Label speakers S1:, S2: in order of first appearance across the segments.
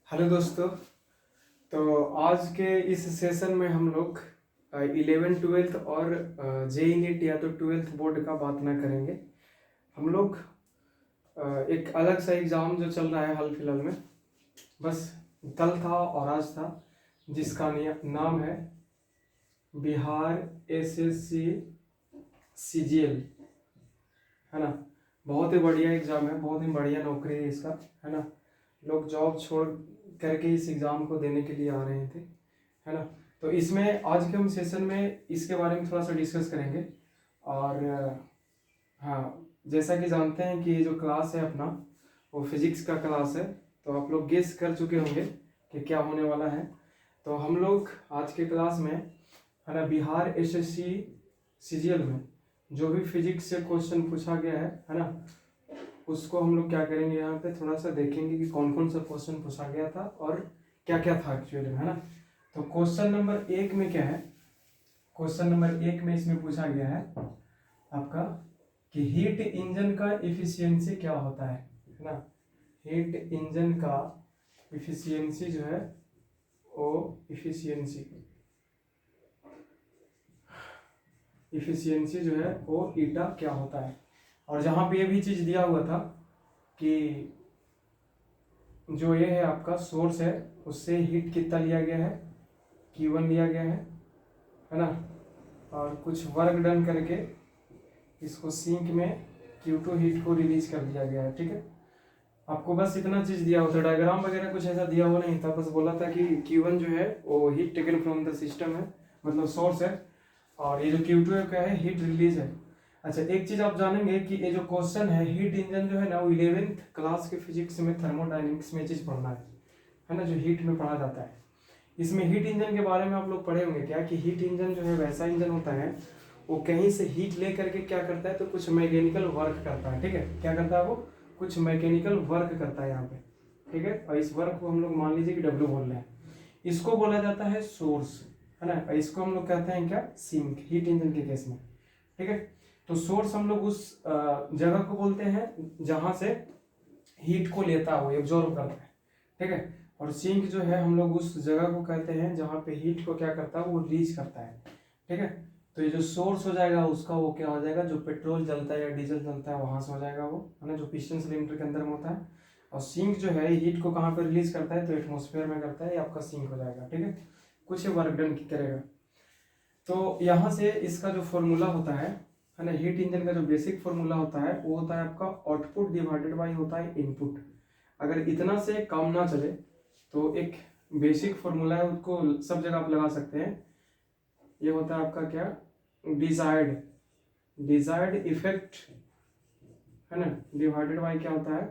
S1: Hello दोस्तों। तो आज के इस सेशन में हम लोग 11th 12th और जेई नीट या तो 12th बोर्ड का बात ना करेंगे। हम लोग एक अलग सा एग्ज़ाम जो चल रहा है हाल फिलहाल में, बस कल था और आज था, जिसका नाम है बिहार एसएससी सीजीएल, है ना। बहुत ही बढ़िया एग्ज़ाम है, बहुत ही बढ़िया नौकरी है इसका, है ना। लोग जॉब छोड़ करके इस एग्ज़ाम को देने के लिए आ रहे थे, है ना। तो इसमें आज के हम सेशन में इसके बारे में थोड़ा सा डिस्कस करेंगे। और हाँ, जैसा कि जानते हैं कि ये जो क्लास है अपना वो फिजिक्स का क्लास है, तो आप लोग गेस कर चुके होंगे कि क्या होने वाला है। तो हम लोग आज के क्लास में, है ना, बिहार एसएससी सीजीएल में जो भी फिजिक्स से क्वेश्चन पूछा गया है ना, उसको हम लोग क्या करेंगे, यहाँ पे थोड़ा सा देखेंगे कि कौन कौन सा क्वेश्चन पूछा गया था और क्या क्या था एक्चुअली में, है ना। तो क्वेश्चन नंबर 1 में क्या है, क्वेश्चन नंबर 1 में इसमें पूछा गया है आपका कि हीट इंजन का इफिशियंसी क्या होता है ना। हीट इंजन का इफिशियंसी जो है वो इफिशियंसी जो है वो ईटा क्या होता है। और जहाँ पे ये भी चीज़ दिया हुआ था कि जो ये है आपका सोर्स है उससे हीट कितना लिया गया है, Q1 लिया गया है ना। और कुछ वर्क डन करके इसको सिंक में Q2 हीट को रिलीज कर दिया गया है, ठीक है। आपको बस इतना चीज़ दिया हुआ था, डायग्राम वगैरह कुछ ऐसा दिया हुआ नहीं था, बस बोला था कि Q1 जो है वो heat taken from the system है, मतलब सोर्स है, और ये जो Q2 का है हीट रिलीज है। अच्छा, एक चीज़ आप जानेंगे कि ये जो क्वेश्चन है हीट इंजन जो है ना, वो 11th क्लास के फिजिक्स में थर्मोडाइनमिक्स में चीज़ पढ़ना है ना, जो हीट में पढ़ा जाता है। इसमें हीट इंजन के बारे में आप लोग पढ़े होंगे क्या, कि हीट इंजन जो है वैसा इंजन होता है वो कहीं से हीट ले करके क्या करता है, तो कुछ मैकेनिकल वर्क करता है, ठीक है। क्या करता है वो, कुछ मैकेनिकल वर्क करता है यहाँ पे, ठीक है। और इस वर्क को हम लोग मान लीजिए कि W बोल रहे हैं, इसको बोला जाता है सोर्स, है ना। इसको हम लोग कहते हैं क्या, सिंक, हीट इंजन के केस में, ठीक है। तो सोर्स हम लोग उस जगह को बोलते हैं जहां से हीट को लेता है, वो एब्जॉर्व करता है, ठीक है। और सिंक जो है हम लोग उस जगह को कहते हैं जहां पे हीट को क्या करता है, वो रिलीज करता है, ठीक है। तो ये जो सोर्स हो जाएगा उसका वो क्या हो जाएगा, जो पेट्रोल जलता है या डीजल जलता है वहां से हो जाएगा वो, है ना, जो पिस्टन सिलेंडर के अंदर में होता है। और सिंक जो है हीट को कहाँ पे रिलीज करता है, तो एटमोस्फेयर में करता है, ये आपका सिंक हो जाएगा, ठीक है। कुछ वर्क डन करेगा। तो यहाँ से इसका जो फॉर्मूला होता है ना, हीट इंजन का जो बेसिक फॉर्मूला होता है वो होता है आपका आउटपुट डिवाइडेड बाई होता है इनपुट। अगर इतना से काम ना चले तो एक बेसिक फॉर्मूला है, उसको सब जगह आप लगा सकते हैं। ये होता है आपका क्या, डिजायर्ड इफेक्ट, है ना, डिवाइडेड बाई क्या होता है,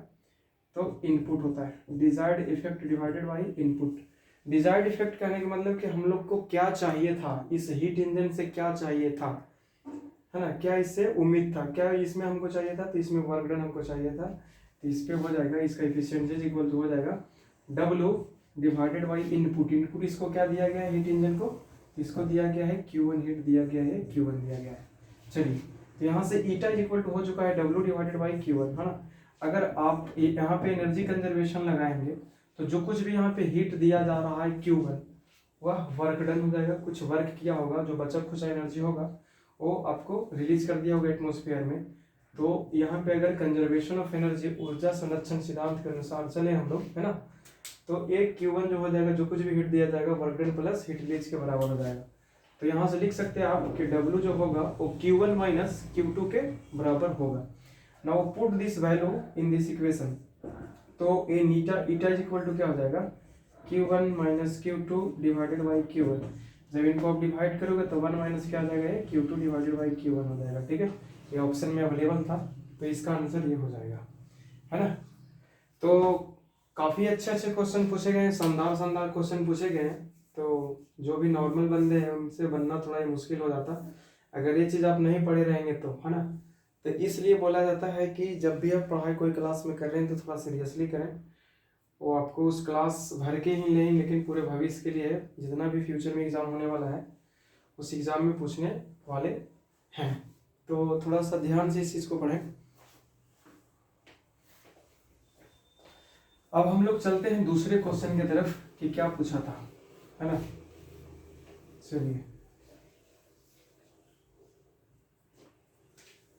S1: तो इनपुट होता है। Desired effect divided by input. Desired effect कहने का मतलब कि हम लोग को क्या चाहिए था, इस हीट इंजन से क्या चाहिए था, है ना, क्या इससे उम्मीद था, क्या इसमें हमको चाहिए था, तो इसमें वर्क डन हमको चाहिए था, तो इस पे हो जाएगा, इसका एफिशिएंसी इक्वल टू हो जाएगा W divided by input. Input इसको क्या दिया गया है, हीट इंजन को, इसको दिया गया है Q1 हीट दिया गया है, Q1 दिया गया है। चलिए, तो यहाँ से ईटा इक्वल टू हो चुका है W डिवाइडेड बाई Q1, है ना। अगर आप यहाँ पे एनर्जी कंजर्वेशन लगाएंगे तो जो कुछ भी यहाँ पे हीट दिया जा रहा है Q1, वह वर्क डन हो जाएगा, कुछ वर्क किया होगा, जो बचा खुचा एनर्जी होगा वो आपको रिलीज कर दिया होगा एटमोस्फेयर में। तो यहाँ पे अगर कंजर्वेशन ऑफ एनर्जी, ऊर्जा संरक्षण सिद्धांत के अनुसार चले हम लोग, है ना, तो एक Q1 जो हो जाएगा, जो कुछ भी हीट दिया जाएगा work done plus heat release के बराबर हो जाएगा। तो यहाँ से लिख सकते हैं आप कि W जो होगा वो Q1 माइनस Q2 के बराबर होगा। Now put this value in this equation, तो ए नीटा ईटा इज इक्वल टू क्या हो जाएगा, Q1 minus Q2 divided by Q1। जब इनको आप डिवाइड करोगे तो 1 माइनस क्या आ जाएगा, ये Q2 डिवाइडेड बाई Q1 हो जाएगा, ठीक है। ये ऑप्शन में अवेलेबल था, तो इसका आंसर ये हो जाएगा, है ना। तो काफ़ी अच्छे अच्छे क्वेश्चन पूछे गए हैं, शानदार शानदार क्वेश्चन पूछे गए हैं। तो जो भी नॉर्मल बंदे हैं उनसे बनना थोड़ा ही मुश्किल हो जाता अगर ये चीज़ आप नहीं पढ़े रहेंगे तो, है ना। तो इसलिए बोला जाता है कि जब भी आप पढ़ाई कोई क्लास में कर रहे हैं तो थोड़ा सीरियसली करें। वो आपको उस क्लास भर के ही नहीं, लेकिन पूरे भविष्य के लिए जितना भी फ्यूचर में एग्ज़ाम होने वाला है उस एग्ज़ाम में पूछने वाले हैं। तो थोड़ा सा ध्यान से इस चीज़ को पढ़ें। अब हम लोग चलते हैं दूसरे क्वेश्चन की तरफ कि क्या पूछा था, है ना। चलिए,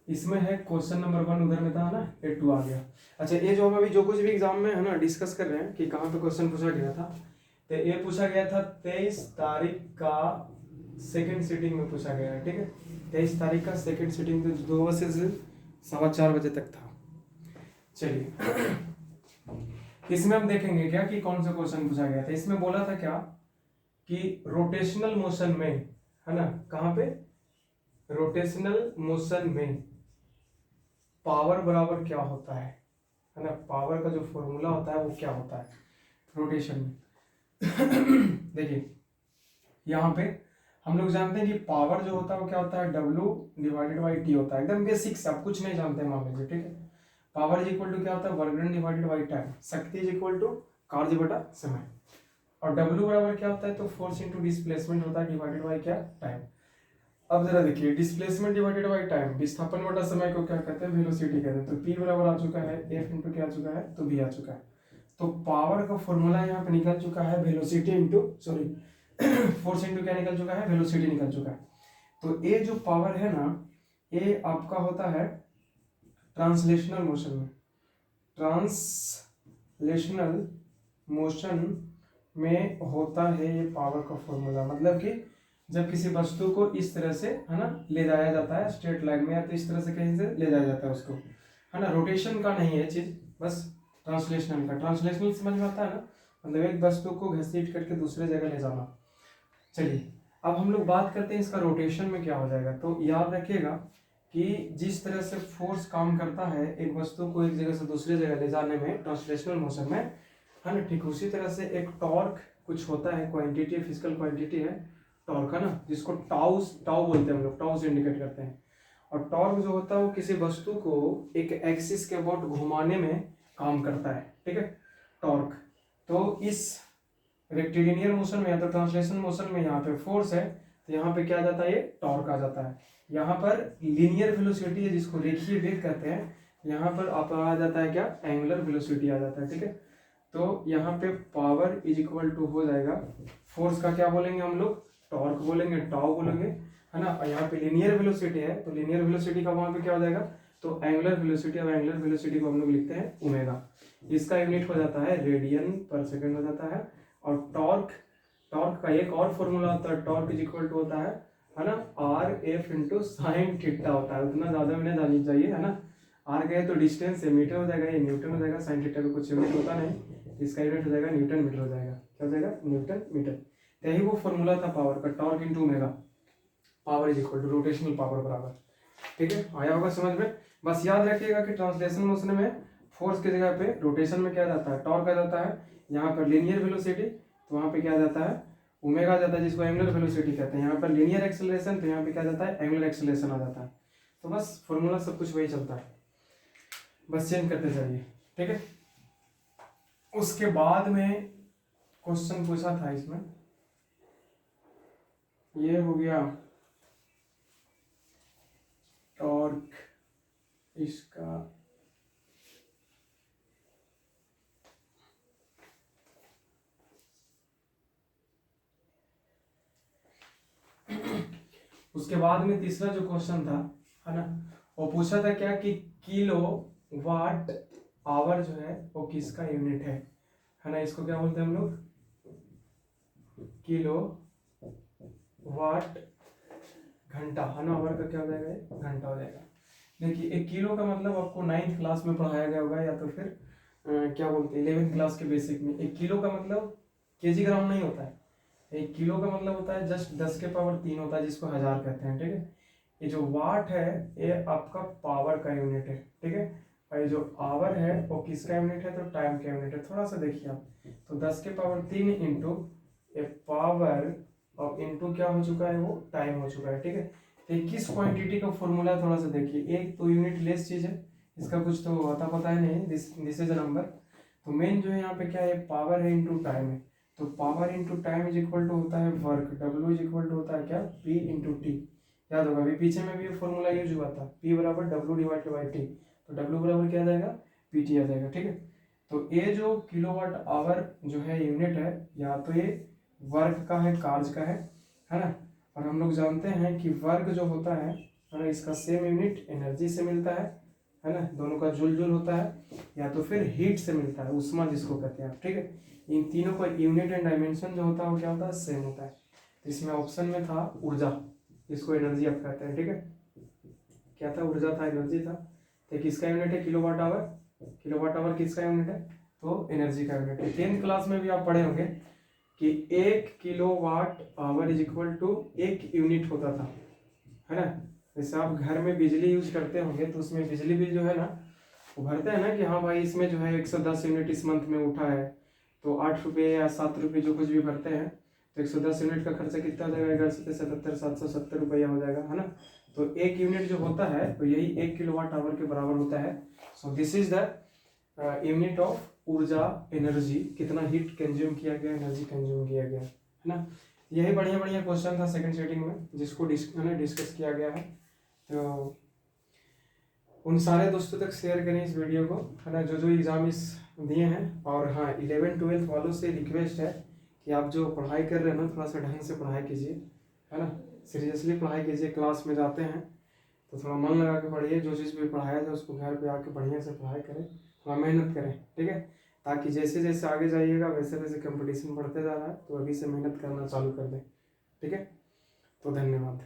S1: इसमें है क्वेश्चन नंबर 1 उधर में था ना, 8 आ गया। अच्छा, ये जो हम अभी जो कुछ भी एग्जाम में है ना डिस्कस कर रहे हैं कि कहाँ पे क्वेश्चन पूछा गया था, तो ये पूछा गया था 23 तारीख का सेकंड सीटिंग में पूछा गया है, ठीक है। 23 तारीख का सेकंड सीटिंग तो 2 बजे से 4:15 बजे तक था। चलिए, इसमें हम देखेंगे क्या कि कौन सा क्वेश्चन पूछा गया था। इसमें बोला था क्या कि रोटेशनल मोशन में, है ना, कहाँ पे, रोटेशनल मोशन में पावर बराबर क्या होता है ना। पावर का जो फॉर्मूला होता है वो क्या होता है रोटेशन में। देखिए, यहाँ पे हम लोग जानते हैं कि पावर जो होता है वो क्या होता है, W/T होता है। एकदम बेसिक, सब कुछ नहीं जानते मान लीजिए, ठीक है। पावर इज इक्वल टू क्या होता है, work done divided by time. शक्ति इज इक्वल टू कार्य बटा समय। और W बराबर क्या होता है, तो फोर्स इंटू डिस्प्लेसमेंट होता है डिवाइडेड बाई क्या, टाइम। अब जरा देखिए, डिस्प्लेसमेंट डिवाइडेड बाई टाइम, विस्थापन बटा समय को क्या कहते हैं, वेलोसिटी कहते हैं। तो P बराबर आ चुका है, F इंटू क्या आ चुका है, तो V आ चुका है। तो पावर का फॉर्मूला यहाँ पे निकल चुका है, velocity into sorry force into क्या निकल चुका है, वेलोसिटी निकल चुका है। तो ये जो पावर है ना, ये आपका होता है ट्रांसलेशनल मोशन में। ट्रांसलेशनल मोशन में होता है ये पावर का फॉर्मूला। मतलब कि जब किसी वस्तु को इस तरह से, है ना, ले जाया जाता है स्ट्रेट लाइन में, या तो इस तरह से कहीं से ले जाया जाता है उसको, है ना। रोटेशन का नहीं है चीज, बस ट्रांसलेशनल का। ट्रांसलेशनल समझ में आता है ना, मतलब एक वस्तु को घसीट करके दूसरे जगह ले जाना। चलिए, अब हम लोग बात करते हैं इसका रोटेशन में क्या हो जाएगा। तो याद रखिएगा कि जिस तरह से फोर्स काम करता है एक वस्तु को एक जगह से दूसरी जगह ले जाने में ट्रांसलेशनल मोशन में, है ना, ठीक उसी तरह से एक टॉर्क कुछ होता है, क्वांटिटी, फिजिकल क्वांटिटी है टॉर्क, है ना, जिसको टाउ बोलते हैं हम लोग, टाउ से इंडिकेट करते हैं। और टॉर्क जो होता है वो किसी वस्तु को एक एक्सिस के अबाउट घुमाने में काम करता है, ठीक है, टॉर्क। तो इस रेक्टिलिनियर मोशन में या तो ट्रांसलेशन मोशन में यहाँ पे फोर्स है, तो यहाँ पे क्या आ जाता है, ये टॉर्क आ जाता है। यहाँ पर लीनियर वेलोसिटी है जिसको रेखीय वेग कहते हैं, यहाँ पर आप आ जाता है क्या, एंगुलर वेलोसिटी आ जाता है, ठीक है। तो यहाँ पे पावर इज इक्वल टू हो जाएगा, फोर्स का क्या बोलेंगे हम लोग, टॉर्क बोलेंगे, टाउ बोलेंगे, है ना। और यहाँ पे लीनियर वेलोसिटी है, तो लीनियर वेलोसिटी का वहाँ पे क्या हो जाएगा, तो एंगुलर वेलोसिटी। और एंगुलर वेलोसिटी को हम लोग लिखते हैं ओमेगा। इसका यूनिट हो जाता है रेडियन पर सेकंड हो जाता है। और टॉर्क का एक और फॉर्मूला होता है, टॉर्क इज इक्वल टू होता है ना, RF इंटू साइन थीटा होता है। उतना ज्यादा मैंने जानी चाहिए, है ना। आर गए तो डिस्टेंस है, मीटर हो जाएगा, ये न्यूटन हो जाएगा। साइन थीटा का कुछ यूनिट होता नहीं, इसका यूनिट हो जाएगा न्यूटन मीटर हो जाएगा। क्या हो जाएगा, न्यूटन मीटर। यही वो फॉर्मूला था पावर का, torque into omega. Power is equal to rotational power बराबर, ठीक है, आया होगा समझ में। बस याद रखिएगा कि ट्रांसलेशन मोशन में फोर्स की जगह पे रोटेशन में क्या जाता है, टॉर्क आ जाता है। यहाँ पर लीनियर वेलोसिटी, तो वहाँ पे क्या जाता है, ओमेगा आ जाता है, जिसको एंगुलर वेलोसिटी कहते हैं। यहाँ पर लीनियर एक्सेलरेशन, तो यहाँ पे क्या जाता है, एंगुलर एक्सेलरेशन आ जाता है। तो बस फॉर्मूला सब कुछ वही चलता है, बस चेंज करते जाइए, ठीक है। उसके बाद में क्वेश्चन पूछा था इसमें, ये हो गया टॉर्क, इसका उसके बाद में तीसरा जो क्वेश्चन था, है ना, वो पूछा था क्या कि किलो वाट आवर जो है वो किसका यूनिट है ना। इसको क्या बोलते हैं हम लोग, किलो वाट घंटा, है ना। आवर का क्या हो जाएगा, घंटा हो जाएगा। देखिए, एक किलो का मतलब आपको 9th क्लास में पढ़ाया गया होगा, या तो फिर क्या बोलते हैं 11th क्लास के बेसिक में। एक किलो का मतलब केजी ग्राम नहीं होता है, एक किलो का मतलब होता है जस्ट 10 के पावर 3 होता है, जिसको 1000 कहते हैं, ठीक है। ये जो वाट है ये आपका पावर का यूनिट है, ठीक है। और ये जो आवर है वो किसका यूनिट है, तो टाइम का यूनिट है। थोड़ा सा देखिए आप, तो 10 के पावर 3 इंटू ये पावर और इंटू क्या हो चुका है, वो टाइम हो चुका है, ठीक है। तो किस क्वांटिटी का फॉर्मूला है, थोड़ा सा देखिए। एक तो यूनिट लेस चीज है, इसका कुछ तो अता पता है नहीं, दिस इज अ नंबर। तो मेन जो है यहाँ पे क्या है, पावर है इंटू टाइम है। तो power into time is equal to होता है work, W is equal to होता है क्या, P इंटू टी। याद होगा, अभी पीछे में भी फॉर्मूला यूज हुआ था, P बराबर W डिवाइड बाई टी। तो W बराबर क्या आ जाएगा, PT आ जाएगा, ठीक है। तो ये जो किलोवाट आवर जो है यूनिट है, या तो ये वर्क का है, कार्य का है ना। और हम लोग जानते हैं कि वर्क जो होता है ना, इसका सेम यूनिट एनर्जी से मिलता है ना, दोनों का जुल जुल होता है, या तो फिर हीट से मिलता है, उष्मा जिसको कहते हैं, ठीक है। इन तीनों का यूनिट एंड डायमेंशन जो होता है वो क्या होता है, सेम होता है। तो इसमें ऑप्शन में था ऊर्जा, जिसको एनर्जी आप कहते हैं, ठीक है। क्या था, ऊर्जा था, एनर्जी था। तो किसका यूनिट है, किलोवाट आवर। किलोवाट आवर किसका यूनिट है, तो एनर्जी का यूनिट है। 10th क्लास में भी आप पढ़े होंगे कि 1 kilowatt hour is equal to 1 unit होता था, है ना। जैसे आप घर में बिजली यूज करते होंगे तो उसमें बिजली बिल जो है ना, वो भरते हैं ना कि हाँ भाई इसमें जो है 110 यूनिट इस मंथ में उठा है, तो 8 रुपये या 7 रुपये जो कुछ भी भरते हैं, तो 110 यूनिट का खर्चा कितना हो जाएगा, 1177 रुपया हो जाएगा, है ना। तो 1 यूनिट जो होता है तो यही 1 किलोवाट आवर के बराबर होता है। So this is the unit of ऊर्जा, एनर्जी, कितना हीट कंज्यूम किया गया, एनर्जी कंज्यूम किया गया, है ना। यही बढ़िया बढ़िया क्वेश्चन था सेकंड सेटिंग में, जिसको डिस्कस किया गया है। तो उन सारे दोस्तों तक शेयर करें इस वीडियो को, है ना, जो जो एग्जाम इस दिए हैं। और हाँ, 11th-12th वालों से रिक्वेस्ट है कि आप जो पढ़ाई कर रहे हैं ना, थोड़ा सा ढंग से पढ़ाई कीजिए, है ना, सीरियसली पढ़ाई कीजिए। क्लास में जाते हैं तो थोड़ा मन लगा के पढ़िए, जो चीज़ भी पढ़ाया जाए उसको घर पे आके बढ़िया से पढ़ाई करें, थोड़ा मेहनत करें, ठीक है। ताकि जैसे जैसे आगे जाइएगा वैसे वैसे कंपटीशन बढ़ते जा रहा है, तो अभी से मेहनत करना चालू कर दें, ठीक है। तो धन्यवाद।